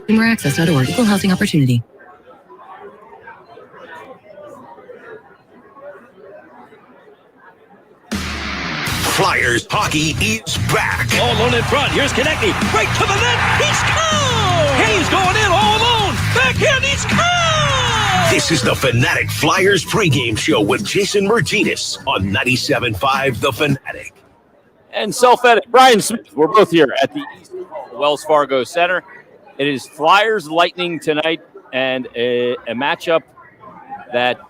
ConsumerAccess.org. Equal housing opportunity. Flyers hockey is back. All alone in front. Here's Konechny. Right to the net. He scores! Hayes going in all alone. Backhand. He scores! This is the Fanatic Flyers pregame show with Jason Martinez on 97.5 The Fanatic. And self-edit. Brian Smith. We're both here at the Wells Fargo Center. It is Flyers Lightning tonight, and a matchup that,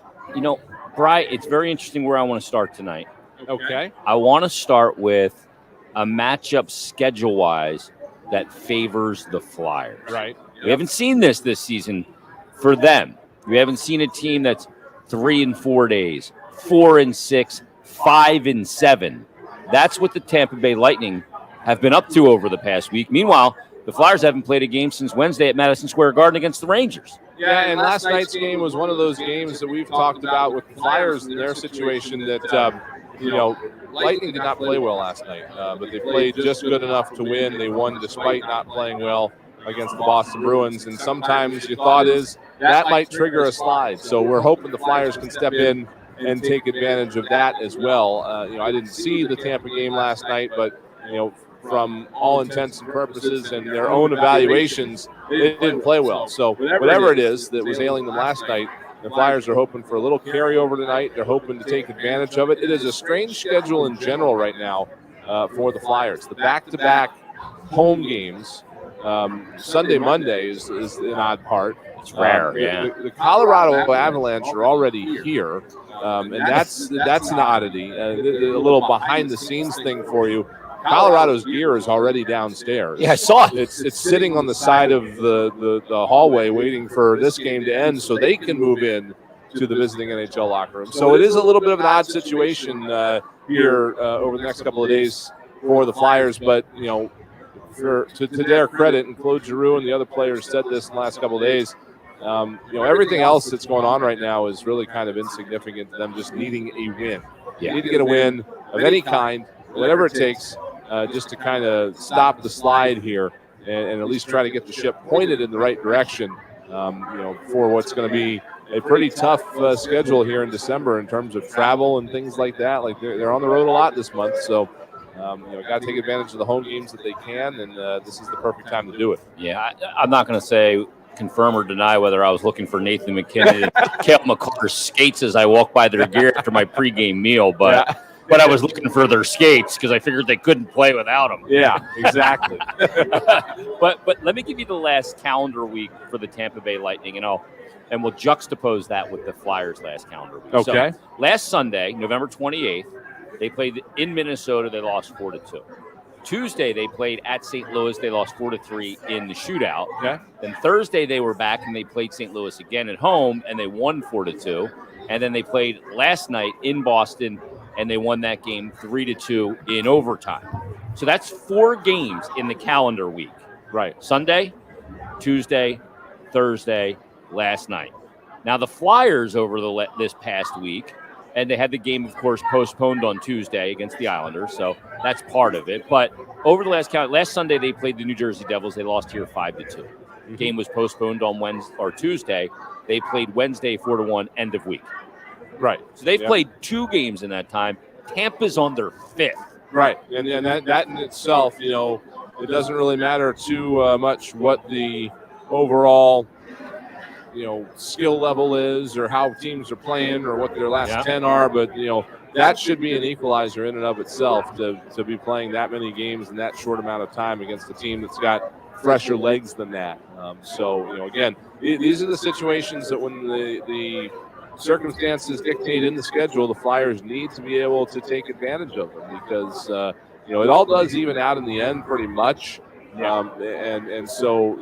Brian, it's very interesting where I want to start tonight. Okay. I want to start with a matchup schedule-wise that favors the Flyers. Right. We haven't seen this season for them. We haven't seen a team that's 3 in 4 days, 4 in 6, 5 in 7. That's what the Tampa Bay Lightning have been up to over the past week. Meanwhile, the Flyers haven't played a game since Wednesday at Madison Square Garden against the Rangers. Yeah, and last night's game was one of those games that we've talked about with the Flyers and their situation that, Lightning did not play well last night, but they played just good enough to win. They won despite not playing well against the Boston Bruins, and sometimes your thought is that might trigger a slide. So we're hoping the Flyers can step in and take advantage of that as well. I didn't see the Tampa game last night, but, from all intents and purposes and their own evaluations, they didn't play well. So whatever it is that was ailing them last night, the Flyers are hoping for a little carryover tonight. They're hoping to take advantage of it. It is a strange schedule in general right now for the Flyers. The back-to-back home games, Sunday, Monday is an odd part. It's rare, yeah. The Colorado Avalanche are already here, and that's an oddity. A little behind-the-scenes thing for you. Colorado's gear is already downstairs. Yeah, I saw it. It's sitting on the side of the hallway waiting for this game to end so they can move in to the visiting NHL locker room. So it is a little bit of an odd situation here over the next couple of days for the Flyers. But, to their credit, and Claude Giroux and the other players said this in the last couple of days, everything else that's going on right now is really kind of insignificant to them just needing a win. Yeah. You need to get a win of any kind, whatever it takes, just to kind of stop the slide here and at least try to get the ship pointed in the right direction, for what's going to be a pretty tough schedule here in December in terms of travel and things like that. Like they're on the road a lot this month, so got to take advantage of the home games that they can, and this is the perfect time to do it. Yeah, I'm not going to say confirm or deny whether I was looking for Nathan McKinnon and Cale McCarr's skates as I walked by their gear after my pregame meal, but. Yeah. But I was looking for their skates because I figured they couldn't play without them. Yeah, exactly. But let me give you the last calendar week for the Tampa Bay Lightning, and we'll juxtapose that with the Flyers' last calendar week. Okay. So, last Sunday, November 28th, they played in Minnesota. They lost 4-2. Tuesday, they played at St. Louis. They lost 4-3 in the shootout. Okay. Then Thursday, they were back and they played St. Louis again at home, and they won 4-2. And then they played last night in Boston, and they won that game 3-2 in overtime. So that's 4 games in the calendar week. Right. Sunday, Tuesday, Thursday, last night. Now the Flyers over this past week, and they had the game, of course, postponed on Tuesday against the Islanders, so that's part of it. But over the last Sunday, they played the New Jersey Devils. They lost here 5-2. The game was postponed on Wednesday or Tuesday. They played Wednesday 4-1, end of week. Right. So they've played 2 games in that time. Tampa's on their 5th. Right. And that in itself, it doesn't really matter too much what the overall, skill level is or how teams are playing or what their last 10 are. But, that should be an equalizer in and of itself to be playing that many games in that short amount of time against a team that's got fresher legs than that. Again, these are the situations that when the circumstances dictate in the schedule, the Flyers need to be able to take advantage of them because, it all does even out in the end pretty much. And so,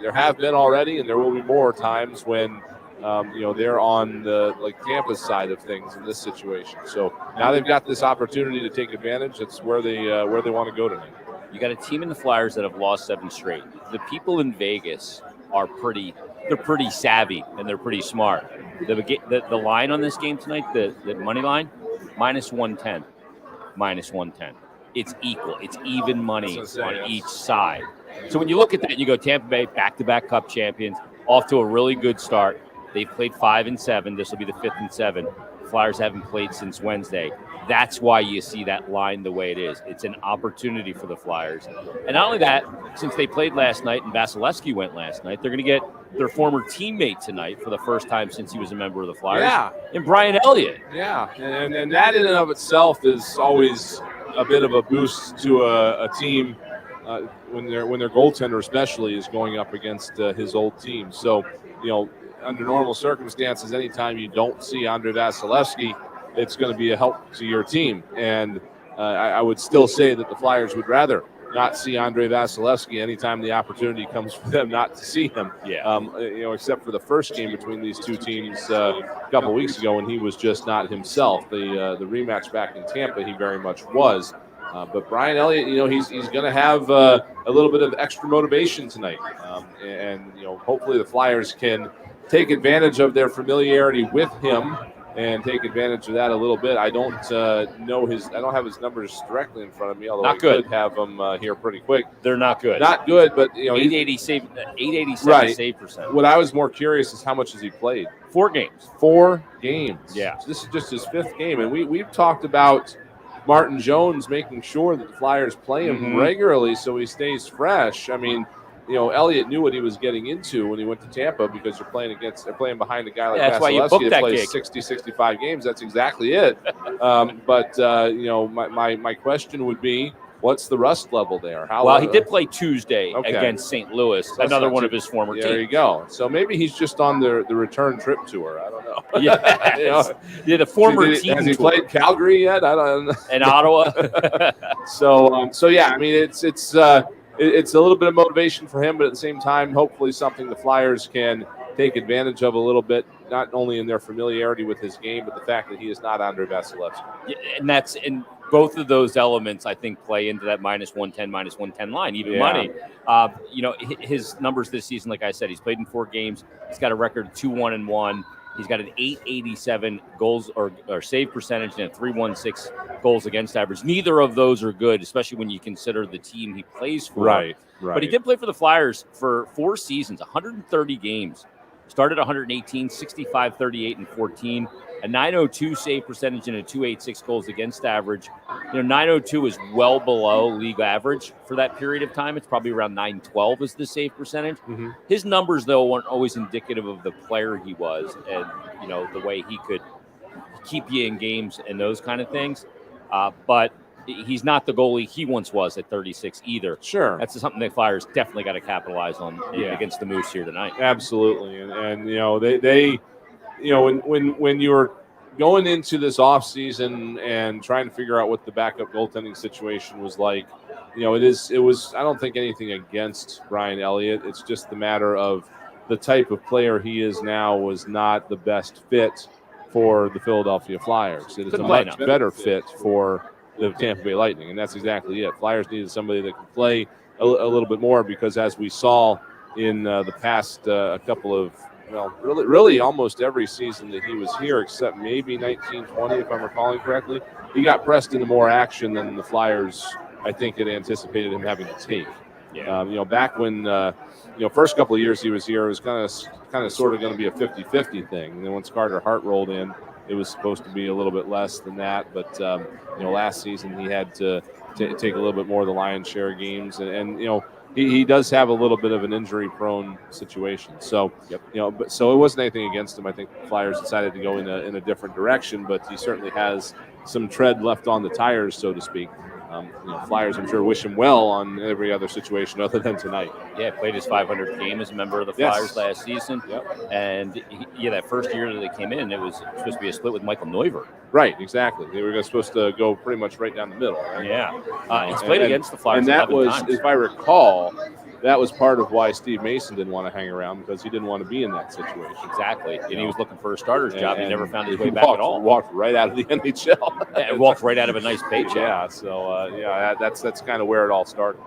there have been already, and there will be more times when, they're on the Tampa's side of things in this situation. So now they've got this opportunity to take advantage. That's where they want to go tonight. You got a team in the Flyers that have lost 7 straight. The people in Vegas are pretty savvy and they're pretty smart. The line on this game tonight, the money line, -110. It's equal. It's even money on each side. So when you look at that, you go Tampa Bay, back-to-back Cup champions, off to a really good start. They've played 5-7. This will be the 5th and 7. Flyers haven't played since Wednesday. That's why you see that line the way it is. It's an opportunity for the Flyers. And not only that, since they played last night and Vasilevsky went last night, they're going to get their former teammate tonight for the first time since he was a member of the Flyers. Yeah. And Brian Elliott. Yeah, and that in and of itself is always a bit of a boost to a team when their goaltender especially is going up against his old team. So, under normal circumstances, anytime you don't see Andrei Vasilevsky, it's going to be a help to your team. And I would still say that the Flyers would rather not see Andrei Vasilevsky anytime the opportunity comes for them not to see him. Yeah. Except for the first game between these two teams a couple of weeks ago when he was just not himself. The rematch back in Tampa, he very much was. But Brian Elliott, he's going to have a little bit of extra motivation tonight. And hopefully the Flyers can take advantage of their familiarity with him and take advantage of that a little bit. I don't I don't have his numbers directly in front of me, although not I good. could have them here pretty quick. They're not good. Not good, but 887 right. save percent. What I was more curious is how much has he played? 4 games. 4 games. Yeah. So this is just his 5th game, and we've talked about Martin Jones making sure that the Flyers play him regularly so he stays fresh. I mean, Elliott knew what he was getting into when he went to Tampa because they're playing behind a guy like that's why you booked Vasilevsky that plays gig. 60, 65 games. That's exactly it. But my question would be, what's the rust level there? He did play Tuesday against St. Louis, another one of his former teams. There you go. So maybe he's just on the return trip tour. I don't know. Yeah, the former team. Has he played Calgary yet? I don't know. And Ottawa. So yeah, I mean it's a little bit of motivation for him, but at the same time, hopefully something the Flyers can take advantage of a little bit, not only in their familiarity with his game, but the fact that he is not Andrei Vasilevsky. Yeah, and both of those elements, I think, play into that -110 line, even money. His numbers this season, like I said, he's played in 4 games. He's got a record of 2-1-1. He's got an .887 goals or save percentage and a .316 goals against average. Neither of those are good, especially when you consider the team he plays for. Right. But he did play for the Flyers for 4 seasons, 130 games. Started 118, 65, 38, and 14. A .902 save percentage and a .286 goals against average. .902 is well below league average for that period of time. It's probably around .912 is the save percentage. Mm-hmm. His numbers, though, weren't always indicative of the player he was and, the way he could keep you in games and those kind of things. But he's not the goalie he once was at 36 either. Sure. That's something the Flyers definitely got to capitalize on against the Moose here tonight. Absolutely. And they when you're going into this offseason and trying to figure out what the backup goaltending situation was like, it was I don't think anything against Brian Elliott. It's just the matter of the type of player he is now was not the best fit for the Philadelphia Flyers. It is a much better fit for the Tampa Bay Lightning, and that's exactly it. Flyers needed somebody that could play a little bit more because, as we saw in the past couple of, really almost every season that he was here, except maybe 1920, if I'm recalling correctly, he got pressed into more action than the Flyers, I think, had anticipated him having to take. Yeah. Back when first couple of years he was here, it was kind of sort of going to be a 50-50 thing. And then once Carter Hart rolled in, it was supposed to be a little bit less than that. But last season he had to take a little bit more of the lion's share of games, and he does have a little bit of an injury-prone situation. So so it wasn't anything against him. I think the Flyers decided to go in a different direction, but he certainly has some tread left on the tires, so to speak. Flyers, I'm sure, wish him well on every other situation other than tonight. Yeah, played his 500th game as a member of the Flyers last season. Yep. And, that first year that they came in, it was supposed to be a split with Michael Neuvirth. Right, exactly. They were supposed to go pretty much right down the middle. Right? Yeah. He's played against the Flyers 11 times. If I recall, that was part of why Steve Mason didn't want to hang around, because he didn't want to be in that situation. Exactly. And he was looking for a starter's job. He never found his way back at all. Walked right out of the NHL. And walked right out of a nice paycheck. Yeah, so, that's kind of where it all started.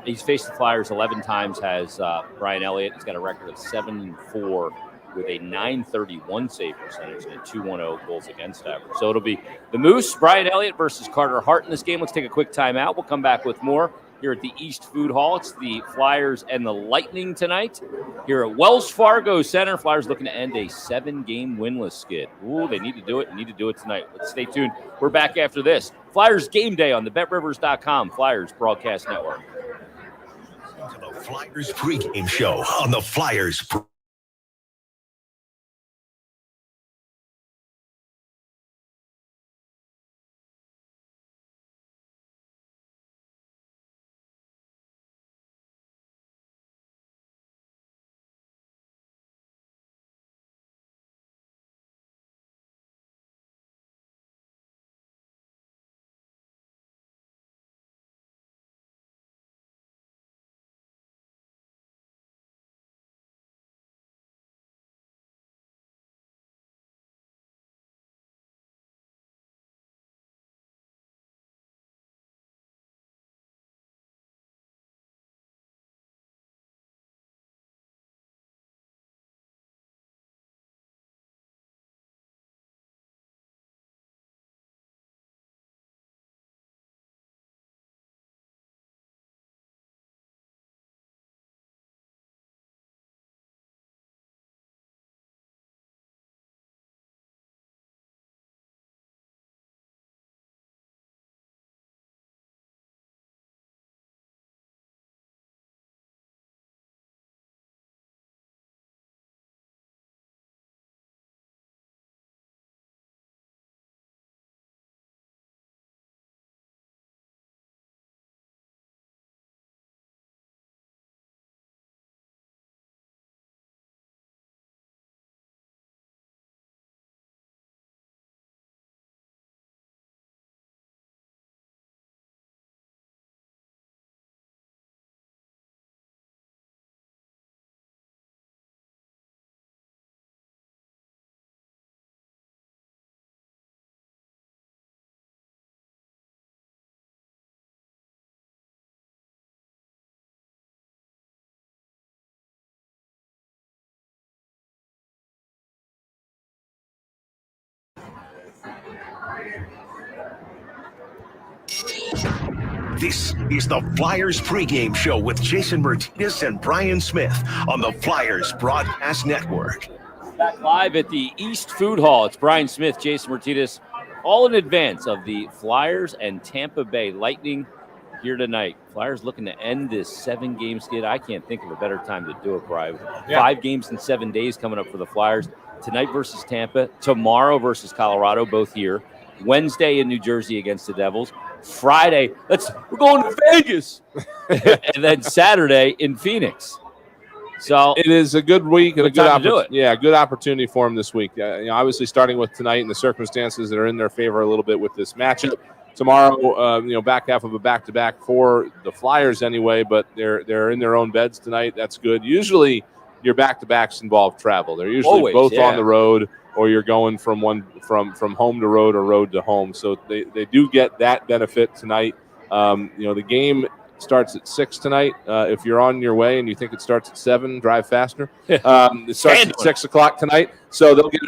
He's faced the Flyers 11 times, has Brian Elliott. He's got a record of 7-4 with a .931 save percentage and a .210 goals against average. So it'll be the Moose, Brian Elliott versus Carter Hart in this game. Let's take a quick timeout. We'll come back with more here at the East Food Hall. It's the Flyers and the Lightning tonight here at Wells Fargo Center. Flyers looking to end a 7-game winless skid. Ooh, they need to do it. Need to do it tonight. Let's stay tuned. We're back after this. Flyers game day on the BetRivers.com Flyers broadcast network. To the Flyers pregame show on the Flyers. This is the Flyers pregame show with Jason Martinez and Brian Smith on the Flyers Broadcast Network. Back live at the East Food Hall. It's Brian Smith, Jason Martinez, all in advance of the Flyers and Tampa Bay Lightning here tonight. Flyers looking to end this 7-game skid. I can't think of a better time to do it, Brian. Yeah. 5 games in 7 days coming up for the Flyers. Tonight versus Tampa, tomorrow versus Colorado, both here. Wednesday in New Jersey against the Devils. Friday, we're going to Vegas. And then Saturday in Phoenix. So it is a good week and a good opportunity. Yeah, good opportunity for them this week. Obviously starting with tonight and the circumstances that are in their favor a little bit with this matchup. Tomorrow, back half of a back-to-back for the Flyers anyway, but they're in their own beds tonight. That's good. Usually your back-to-backs involve travel. They're usually Always, both yeah. on the road, or you're going from home to road or road to home. So they do get that benefit tonight. The game starts at 6 tonight. If you're on your way and you think it starts at 7, drive faster. It starts at 6 o'clock tonight, so they'll get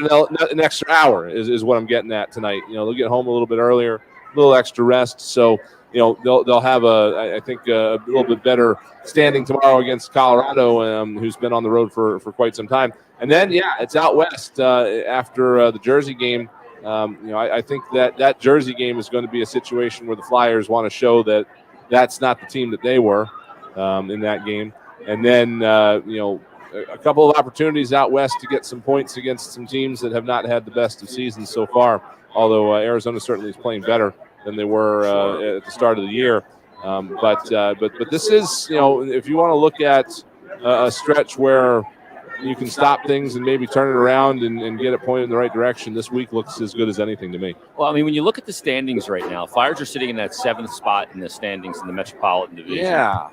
an extra hour is what I'm getting at tonight. They'll get home a little bit earlier, a little extra rest. So they'll have a little bit better standing tomorrow against Colorado, who's been on the road for quite some time. And then, it's out west after the Jersey game. I think that Jersey game is going to be a situation where the Flyers want to show that that's not the team that they were in that game. And then, a couple of opportunities out west to get some points against some teams that have not had the best of seasons so far, although Arizona certainly is playing better than they were at the start of the year. But this is, if you want to look at a stretch where you can stop things and maybe turn it around and get it pointed in the right direction, this week looks as good as anything to me. Well, when you look at the standings right now, Flyers are sitting in that 7th spot in the standings in the Metropolitan Division. Yeah.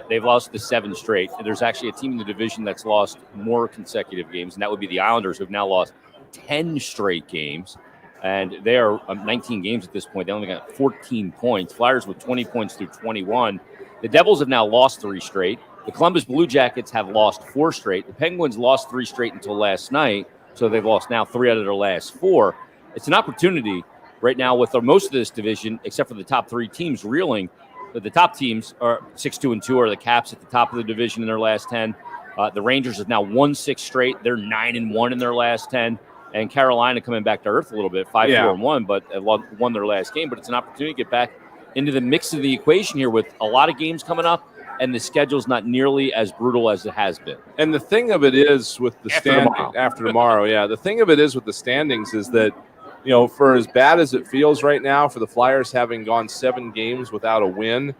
They've lost the 7 straight. There's actually a team in the division that's lost more consecutive games, and that would be the Islanders, who have now lost 10 straight games. And they are 19 games at this point. They only got 14 points. Flyers with 20 points through 21. The Devils have now lost 3 straight. The Columbus Blue Jackets have lost 4 straight. The Penguins lost 3 straight until last night, so they've lost now 3 out of their last 4. It's an opportunity right now with most of this division, except for the top 3 teams, reeling. the top teams are 6-2-2 are the Caps at the top of the division in their last 10. The Rangers have now won 6 straight. They're 9-1 in their last 10. And Carolina coming back to earth a little bit, 5-4-1, but won their last game. But it's an opportunity to get back into the mix of the equation here with a lot of games coming up, and the schedule's not nearly as brutal as it has been. And the thing of it is with the after tomorrow, the thing of it is with the standings is that, for as bad as it feels right now for the Flyers having gone 7 games without a win,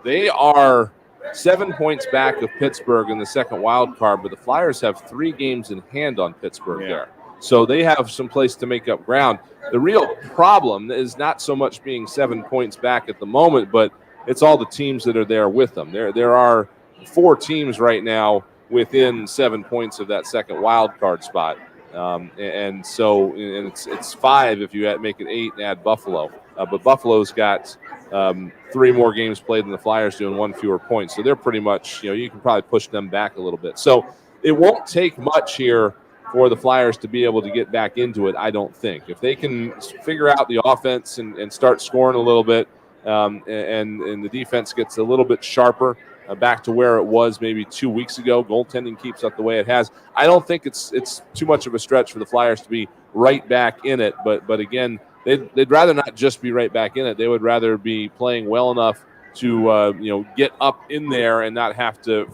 they are 7 points back of Pittsburgh in the second wild card, but the Flyers have 3 games in hand on Pittsburgh there. So they have some place to make up ground. The real problem is not so much being 7 points back at the moment, but it's all the teams that are there with them. There are 4 teams right now within 7 points of that second wild card spot. And it's 5 if you make it 8 and add Buffalo. But Buffalo's got 3 more games played than the Flyers do and 1 fewer points. So they're pretty much, you can probably push them back a little bit. So it won't take much here for the Flyers to be able to get back into it, I don't think. If they can figure out the offense and start scoring a little bit, and the defense gets a little bit sharper, back to where it was maybe 2 weeks ago, goaltending keeps up the way it has, I don't think it's too much of a stretch for the Flyers to be right back in it. But again, they'd rather not just be right back in it. They would rather be playing well enough to get up in there and not have to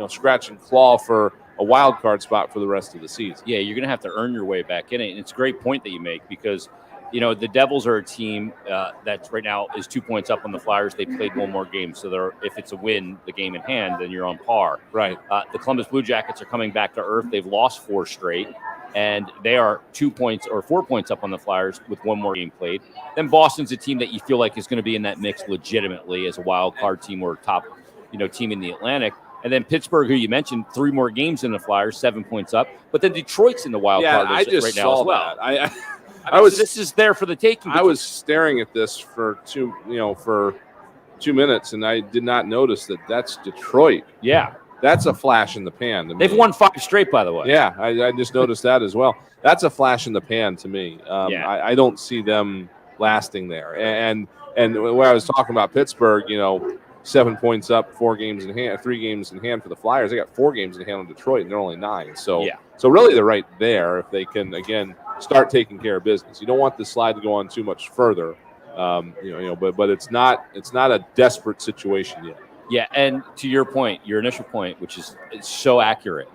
scratch and claw for a wild card spot for the rest of the season. Yeah, you're going to have to earn your way back in it. And it's a great point that you make because, the Devils are a team that right now is 2 points up on the Flyers. They played 1 more game. So if it's a win, the game in hand, then you're on par. Right. The Columbus Blue Jackets are coming back to earth. They've lost 4 straight. And they are 2 points or 4 points up on the Flyers with 1 more game played. Then Boston's a team that you feel like is going to be in that mix legitimately as a wild card team or top, team in the Atlantic. And then Pittsburgh, who you mentioned, 3 more games than the Flyers, 7 points up. But then Detroit's in the wild card I just right now saw as well. That. This is there for the taking. I was staring at this for 2 minutes, and I did not notice that that's Detroit. Yeah. That's a flash in the pan to me. They've won 5 straight, by the way. Yeah, I just noticed that as well. That's a flash in the pan to me. I don't see them lasting there. And when I was talking about Pittsburgh, 7 points up, 4 games in hand, 3 games in hand for the Flyers. They got 4 games in hand on Detroit, and they're only 9. So really they're right there if they can, again, start taking care of business. You don't want this slide to go on too much further, but it's not a desperate situation yet. Yeah, and to your point, your initial point, which is so accurate,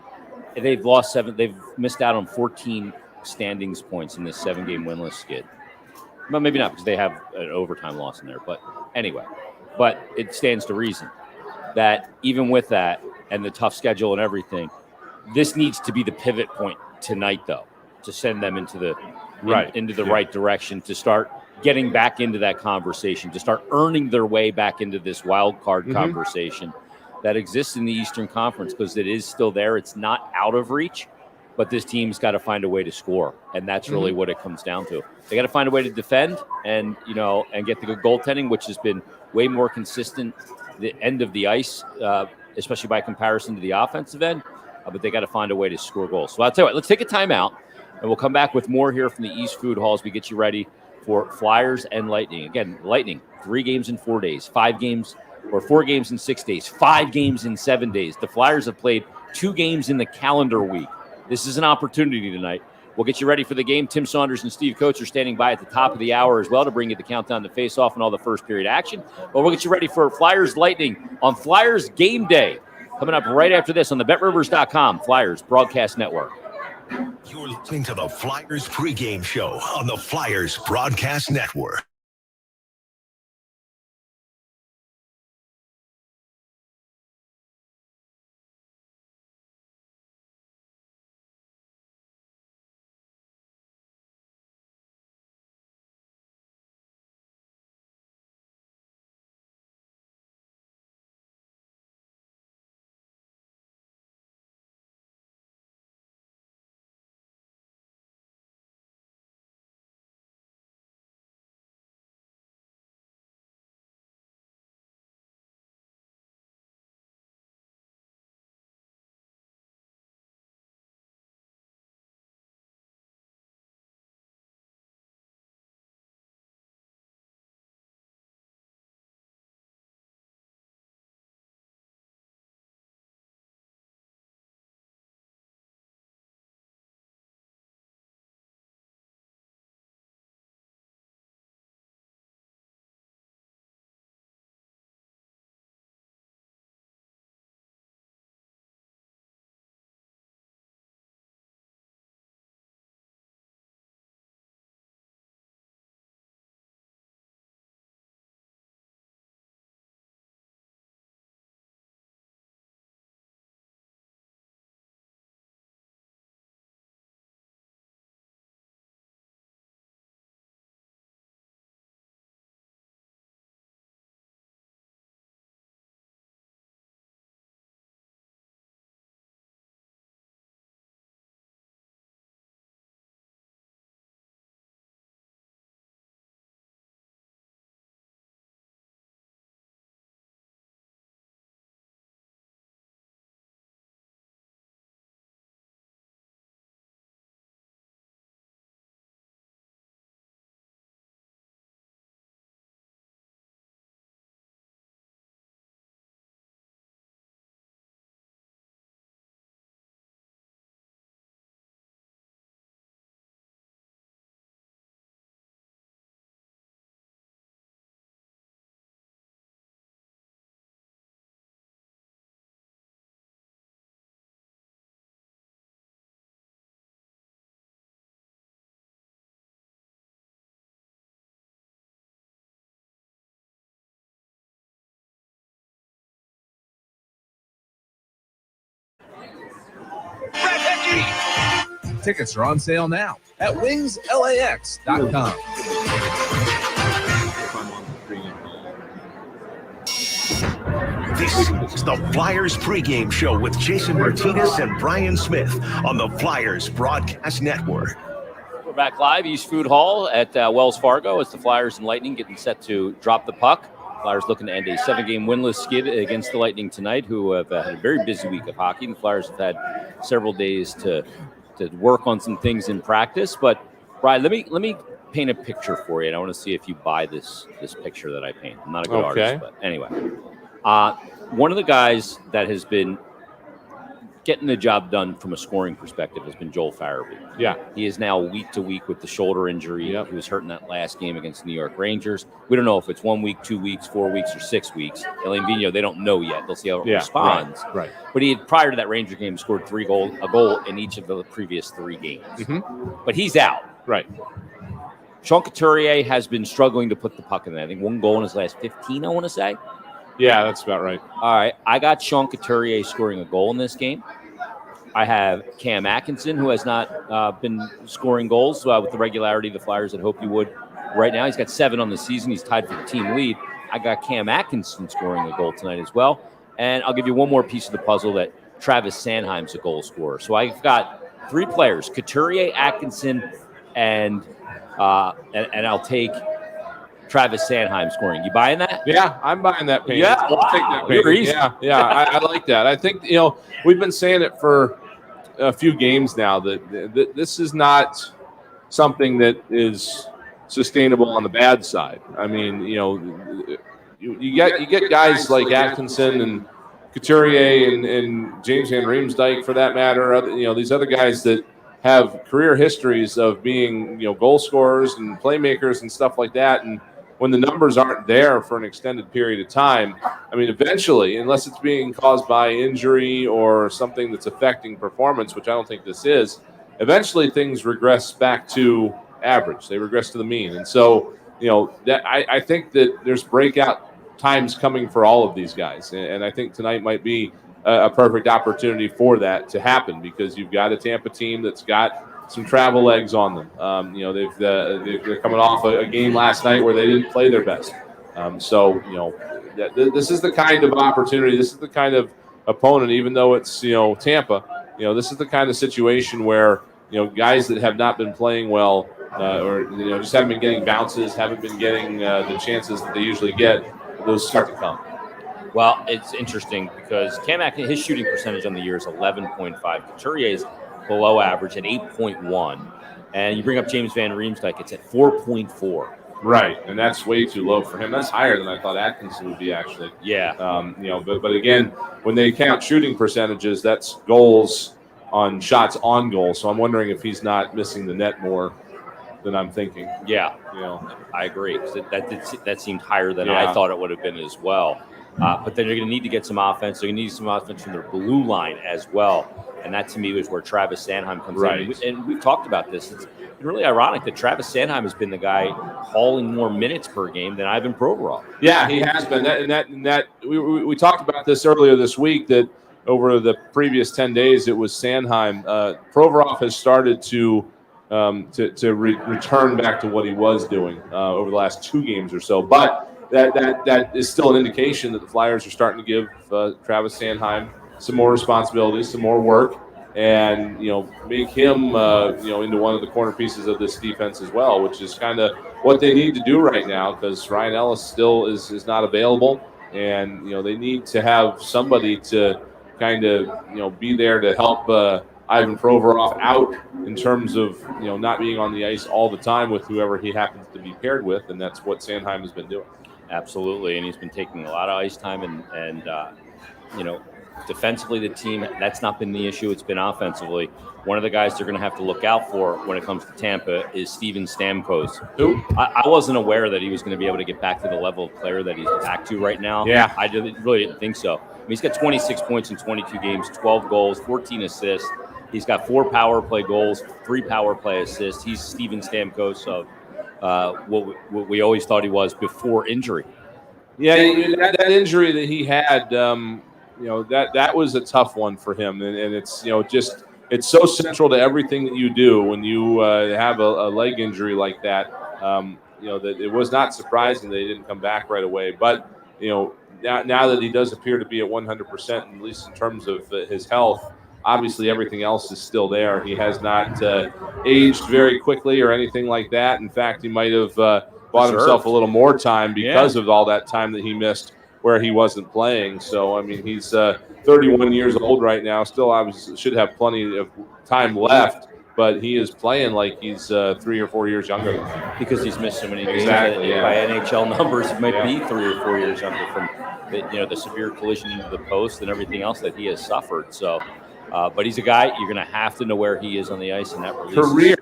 they've lost 7. They've missed out on 14 standings points in this 7-game winless skid. Well, maybe not because they have an overtime loss in there. But anyway, it stands to reason that even with that and the tough schedule and everything, this needs to be the pivot point tonight, though, to send them into the right direction, to start getting back into that conversation, to start earning their way back into this wild card conversation that exists in the Eastern Conference, because it is still there. It's not out of reach, but this team's got to find a way to score, and that's really what it comes down to. They got to find a way to defend and get the good goaltending, which has been way more consistent the end of the ice, especially by comparison to the offensive end. But they got to find a way to score goals. So I'll tell you what, let's take a timeout, and we'll come back with more here from the East Food Hall as we get you ready for Flyers and Lightning. Again, Lightning, 3 games in 4 days, 5 games or 4 games in 6 days, 5 games in 7 days. The Flyers have played 2 games in the calendar week. This is an opportunity tonight. We'll get you ready for the game. Tim Saunders and Steve Coates are standing by at the top of the hour as well to bring you the countdown to face-off and all the first period action. But we'll get you ready for Flyers Lightning on Flyers Game Day, coming up right after this on the BetRivers.com Flyers Broadcast Network. You're listening to the Flyers pregame show on the Flyers Broadcast Network. Tickets are on sale now at wingslax.com. This is the Flyers pregame show with Jason Martinez and Brian Smith on the Flyers Broadcast Network. We're back live, East Food Hall at Wells Fargo as the Flyers and Lightning getting set to drop the puck. Flyers looking to end a 7-game winless skid against the Lightning tonight, who have had a very busy week of hockey. The Flyers have had several days to work on some things in practice. But Brian, let me paint a picture for you, and I want to see if you buy this picture that I paint. I'm not a good artist, but anyway, one of the guys that has been getting the job done from a scoring perspective has been Joel Farabee. Yeah. He is now week to week with the shoulder injury. Yep. He was hurt in that last game against the New York Rangers. We don't know if it's 1 week, 2 weeks, 4 weeks, or 6 weeks. Elaine Vigneault, they don't know yet. They'll see how it responds. Right. But he had, prior to that Ranger game, scored a goal in each of the previous 3 games. Mm-hmm. But he's out. Right. Sean Couturier has been struggling to put the puck in there. I think 1 goal in his last 15, I want to say. Yeah, that's about right. All right. I got Sean Couturier scoring a goal in this game. I have Cam Atkinson, who has not been scoring goals with the regularity the Flyers had hoped he would right now. He's got 7 on the season. He's tied for the team lead. I got Cam Atkinson scoring a goal tonight as well. And I'll give you one more piece of the puzzle that Travis Sanheim's a goal scorer. So I've got 3 players, Couturier, Atkinson, and I'll take Travis Sanheim scoring. You buying that? Yeah, I'm buying that paint. Yeah, I'll take that paint. Yeah, I like that. I think, we've been saying it for a few games now that this is not something that is sustainable on the bad side. I mean, you get guys like Atkinson and Couturier and James Van Riemsdyk, for that matter. These other guys that have career histories of being goal scorers and playmakers and stuff like that. And when the numbers aren't there for an extended period of time, I mean, eventually, unless it's being caused by injury or something that's affecting performance, which I don't think this is, eventually things regress back to average. They regress to the mean. And so, that I think that there's breakout times coming for all of these guys. And I think tonight might be a perfect opportunity for that to happen, because you've got a Tampa team that's got some travel legs on them. They're coming off a game last night where they didn't play their best. This is the kind of opportunity. This is the kind of opponent, even though it's, Tampa, this is the kind of situation where, guys that have not been playing well or just haven't been getting bounces, haven't been getting the chances that they usually get, those start to come. Well, it's interesting because Cam Atkinson, his shooting percentage on the year is 11.5. Couturier's below average at 8.1. And you bring up James Van Riemsdyk, it's at 4.4. Right, and that's way too low for him. That's higher than I thought Atkinson would be, actually. Yeah. But again, when they count shooting percentages, that's goals on shots on goal. So I'm wondering if he's not missing the net more than I'm thinking. Yeah. I agree. That seemed higher than I thought it would have been as well. But then you're going to need to get some offense. They're going to need some offense from their blue line as well. And that, to me, was where Travis Sanheim comes in. And we've talked about this. It's really ironic that Travis Sanheim has been the guy hauling more minutes per game than Ivan Provorov. Yeah, he has been. We talked about this earlier this week, that over the previous 10 days, it was Sanheim. Provorov has started to return back to what he was doing over the last 2 games or so. But that is still an indication that the Flyers are starting to give Travis Sanheim some more responsibilities, some more work, and make him into one of the corner pieces of this defense as well, which is kind of what they need to do right now, because Ryan Ellis still is not available, and they need to have somebody to kind of be there to help Ivan Provorov out in terms of not being on the ice all the time with whoever he happens to be paired with, and that's what Sanheim has been doing. Absolutely, and he's been taking a lot of ice time, and defensively, the team, that's not been the issue. It's been offensively. One of the guys they're going to have to look out for when it comes to Tampa is Steven Stamkos. Who? I wasn't aware that he was going to be able to get back to the level of player that he's back to right now. Yeah. I really didn't think so. I mean, he's got 26 points in 22 games, 12 goals, 14 assists. He's got 4 power play goals, 3 power play assists. He's Steven Stamkos of what we always thought he was before injury. Yeah, that injury that he had, that was a tough one for him, and it's just it's so central to everything that you do when you have a leg injury like that. That it was not surprising that he didn't come back right away. But, now that he does appear to be at 100%, at least in terms of his health, obviously everything else is still there. He has not aged very quickly or anything like that. In fact, he might have bought himself a little more time because of all that time that he missed where he wasn't playing. So, I mean, he's 31 years old right now. Still, obviously, should have plenty of time left. But he is playing like he's 3 or 4 years younger than him. Because he's missed so many games. Exactly, By NHL numbers, he might be 3 or 4 years younger from the severe collision into the post and everything else that he has suffered. So, but he's a guy you're going to have to know where he is on the ice, and that release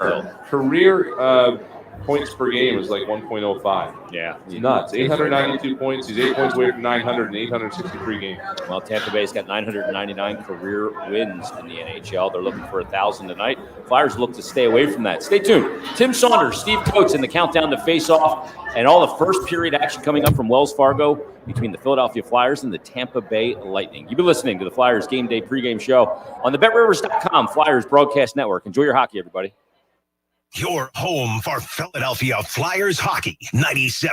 career points per game is like 1.05. Yeah, it's nuts. 892 points. He's 8 points away from 900 in 863 games. Well, Tampa Bay's got 999 career wins in the NHL. They're looking for 1,000 tonight. Flyers look to stay away from that. Stay tuned. Tim Saunders, Steve Coates in the countdown to face-off, and all the first period action coming up from Wells Fargo between the Philadelphia Flyers and the Tampa Bay Lightning. You've been listening to the Flyers Game Day pregame show on the BetRivers.com Flyers broadcast network. Enjoy your hockey, everybody. Your home for Philadelphia Flyers hockey, 97.